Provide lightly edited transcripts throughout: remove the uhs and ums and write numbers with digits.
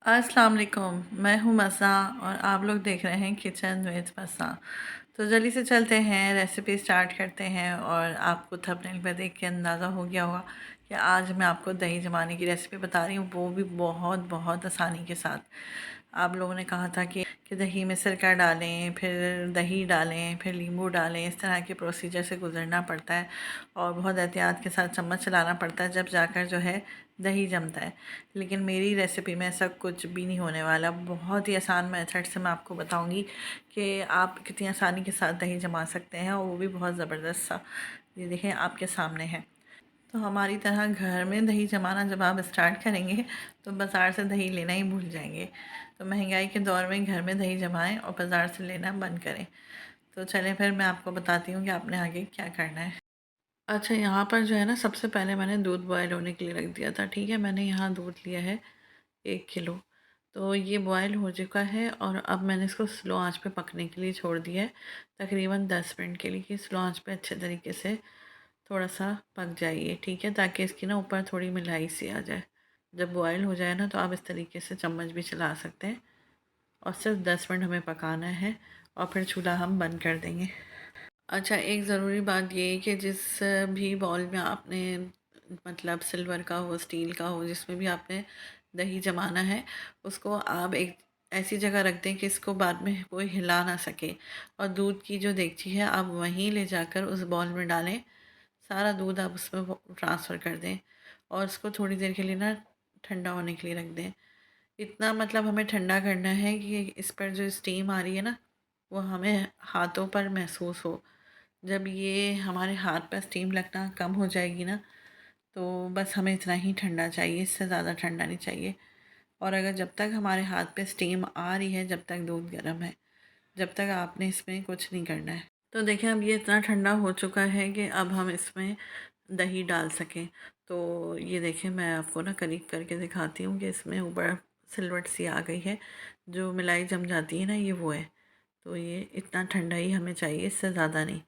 अस्सलाम वालेकुम, मैं हूँ मसा और आप लोग देख रहे हैं किचन विद मसा। तो जल्दी से चलते हैं, रेसिपी स्टार्ट करते हैं। और आपको थंबनेल पे देख के अंदाज़ा हो गया होगा कि आज मैं आपको दही जमाने की रेसिपी बता रही हूँ, वो भी बहुत बहुत आसानी के साथ। आप लोगों ने कहा था कि दही में सिरका डालें, फिर दही डालें, फिर नींबू डालें, इस तरह के प्रोसीजर से गुजरना पड़ता है और बहुत एहतियात के साथ चम्मच चलाना पड़ता है, जब जाकर जो है दही जमता है। लेकिन मेरी रेसिपी में ऐसा कुछ भी नहीं होने वाला। बहुत ही आसान मेथड से मैं आपको बताऊंगी कि आप कितनी आसानी के साथ दही जमा सकते हैं, और वो भी बहुत ज़बरदस्त सा। ये देखें आपके सामने है। तो हमारी तरह घर में दही जमाना जब आप स्टार्ट करेंगे तो बाज़ार से दही लेना ही भूल जाएंगे। तो महंगाई के दौर में घर में दही जमाएं और बाज़ार से लेना बंद करें। तो चलें फिर मैं आपको बताती हूँ कि आपने आगे क्या करना है। अच्छा, यहाँ पर जो है ना, सबसे पहले मैंने दूध बॉयल होने के लिए रख दिया था। ठीक है, मैंने यहाँ दूध लिया है 1 किलो। तो ये बॉयल हो चुका है और अब मैंने इसको स्लो आंच पे पकने के लिए छोड़ दिया है, तकरीबन 10 मिनट के लिए, कि स्लो आंच पे अच्छे तरीके से थोड़ा सा पक जाइए। ठीक है, ताकि इसकी ना ऊपर थोड़ी मिलाई सी आ जाए। जब बॉयल हो जाए ना, तो आप इस तरीके से चम्मच भी चला सकते हैं। और सिर्फ 10 मिनट हमें पकाना है और फिर चूल्हा हम बंद कर देंगे। अच्छा, एक ज़रूरी बात ये है कि जिस भी बाउल में आपने, मतलब सिल्वर का हो, स्टील का हो, जिसमें भी आपने दही जमाना है, उसको आप एक ऐसी जगह रख दें कि इसको बाद में कोई हिला ना सके। और दूध की जो देगची है, आप वहीं ले जाकर उस बाउल में डालें। सारा दूध आप उसमें ट्रांसफ़र कर दें और उसको थोड़ी देर के लिए ना ठंडा होने के लिए रख दें। इतना मतलब हमें ठंडा करना है कि इस पर जो स्टीम आ रही है ना, वो हमें हाथों पर महसूस हो। जब ये हमारे हाथ पर स्टीम लगना कम हो जाएगी ना, तो बस हमें इतना ही ठंडा चाहिए, इससे ज़्यादा ठंडा नहीं चाहिए। और अगर जब तक हमारे हाथ पे स्टीम आ रही है, जब तक दूध गर्म है, जब तक आपने इसमें कुछ नहीं करना है। तो देखिए, अब ये इतना ठंडा हो चुका है कि अब हम इसमें दही डाल सकें। तो ये देखिए, मैं आपको ना करीब करके दिखाती हूँ कि इसमें ऊपर सिलवट सी आ गई है। जो मलाई जम जाती है ना, ये वो है। तो ये इतना ठंडा ही हमें चाहिए, इससे ज़्यादा नहीं।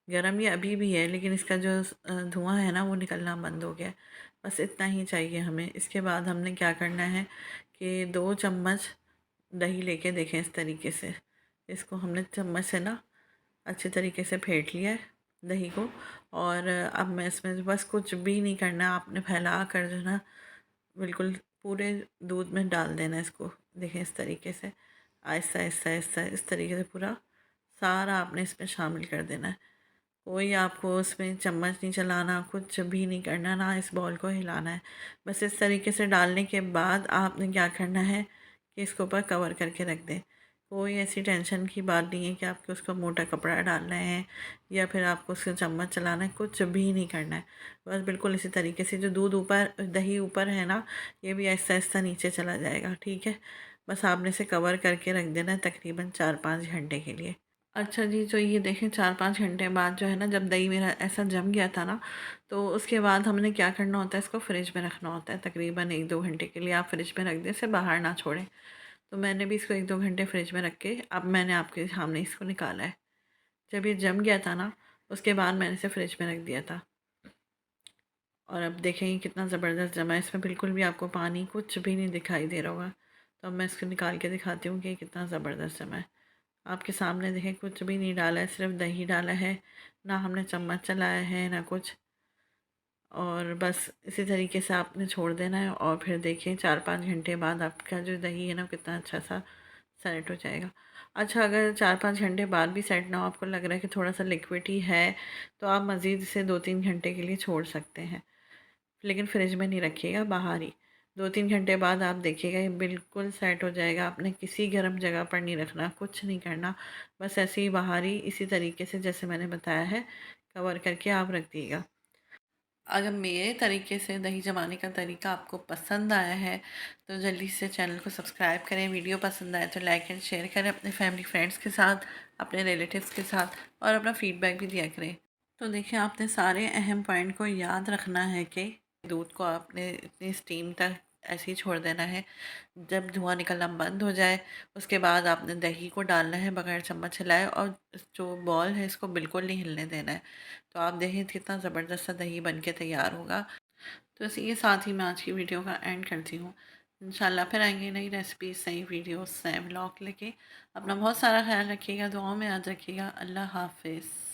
गरम ये अभी भी है, लेकिन इसका जो धुआं है ना, वो निकलना बंद हो गया है। बस इतना ही चाहिए हमें। इसके बाद हमने क्या करना है कि 2 चम्मच दही लेके देखें, इस तरीके से इसको हमने चम्मच से ना अच्छे तरीके से फेंट लिया है दही को। और अब मैं इसमें बस कुछ भी नहीं करना, आपने फैला कर जो है ना, बिल्कुल पूरे दूध में डाल देना है इसको। देखें इस तरीके से, आहिस्ता आहिस्ता आहिस्ता इस तरीके से पूरा सारा आपने इसमें शामिल कर देना है। कोई आपको उसमें चम्मच नहीं चलाना, कुछ भी नहीं करना, ना इस बॉल को हिलाना है। बस इस तरीके से डालने के बाद आपने क्या करना है कि इसके ऊपर कवर करके रख दें। कोई ऐसी टेंशन की बात नहीं है कि आपको उसको मोटा कपड़ा डालना है या फिर आपको उसका चम्मच चलाना है, कुछ भी नहीं करना है। बस बिल्कुल इसी तरीके से जो दूध ऊपर, दही ऊपर है ना, ये भी आहिस्ता आहिस्ता नीचे चला जाएगा। ठीक है, बस आपने इसे कवर करके रख देना है तकरीबन 4-5 घंटे के लिए। अच्छा जी, तो ये देखें 4-5 घंटे बाद जो है ना, जब दही मेरा ऐसा जम गया था ना, तो उसके बाद हमने क्या करना होता है, इसको फ्रिज में रखना होता है तकरीबन 1-2 घंटे के लिए। आप फ्रिज में रख दें, इसे बाहर ना छोड़ें। तो मैंने भी इसको 1-2 घंटे फ्रिज में रख के अब मैंने आपके सामने इसको निकाला है। जब ये जम गया था ना, उसके बाद मैंने इसे फ्रिज में रख दिया था। और अब देखें ये कितना ज़बरदस्त जमा है, इसमें बिल्कुल भी आपको पानी कुछ भी नहीं दिखाई दे रहा होगा। तो अब मैं इसको निकाल के दिखाती हूँ कि ये कितना ज़बरदस्त जमा है। आपके सामने देखें, कुछ भी नहीं डाला है, सिर्फ दही डाला है। ना हमने चम्मच चलाया है ना कुछ। और बस इसी तरीके से आपने छोड़ देना है और फिर देखें 4-5 घंटे बाद आपका जो दही है ना, कितना अच्छा सा सेट हो जाएगा। अच्छा, अगर 4-5 घंटे बाद भी सेट ना हो, आपको लग रहा है कि थोड़ा सा लिक्विड ही है, तो आप मज़ीद इसे 2-3 घंटे के लिए छोड़ सकते हैं। लेकिन फ्रिज में नहीं रखिएगा, बाहर ही। 2-3 घंटे बाद आप देखिएगा ये बिल्कुल सेट हो जाएगा। आपने किसी गर्म जगह पर नहीं रखना, कुछ नहीं करना। बस ऐसे ही बाहर ही, इसी तरीके से जैसे मैंने बताया है, कवर करके आप रख दिएगा। अगर मेरे तरीके से दही जमाने का तरीका आपको पसंद आया है, तो जल्दी से चैनल को सब्सक्राइब करें। वीडियो पसंद आए तो लाइक एंड शेयर करें अपने फैमिली फ्रेंड्स के साथ, अपने रिलेटिव्स के साथ, और अपना फीडबैक भी दिया करें। तो देखिए, आपने सारे अहम पॉइंट को याद रखना है कि दूध को आपने इतनी स्टीम तक ऐसे ही छोड़ देना है। जब धुआं निकलना बंद हो जाए, उसके बाद आपने दही को डालना है बगैर चम्मच हिलाए, और जो बॉल है इसको बिल्कुल नहीं हिलने देना है। तो आप देखें कितना ज़बरदस्त सा दही बन के तैयार होगा। तो इसी के साथ ही मैं आज की वीडियो का एंड करती हूँ। इंशाल्लाह फिर आएँगे नई रेसिपीज़, नई वीडियोज़, नए व्लॉग लेके। अपना बहुत सारा ख़्याल रखिएगा, दुआओं में याद रखिएगा। अल्लाह हाफ़िज़।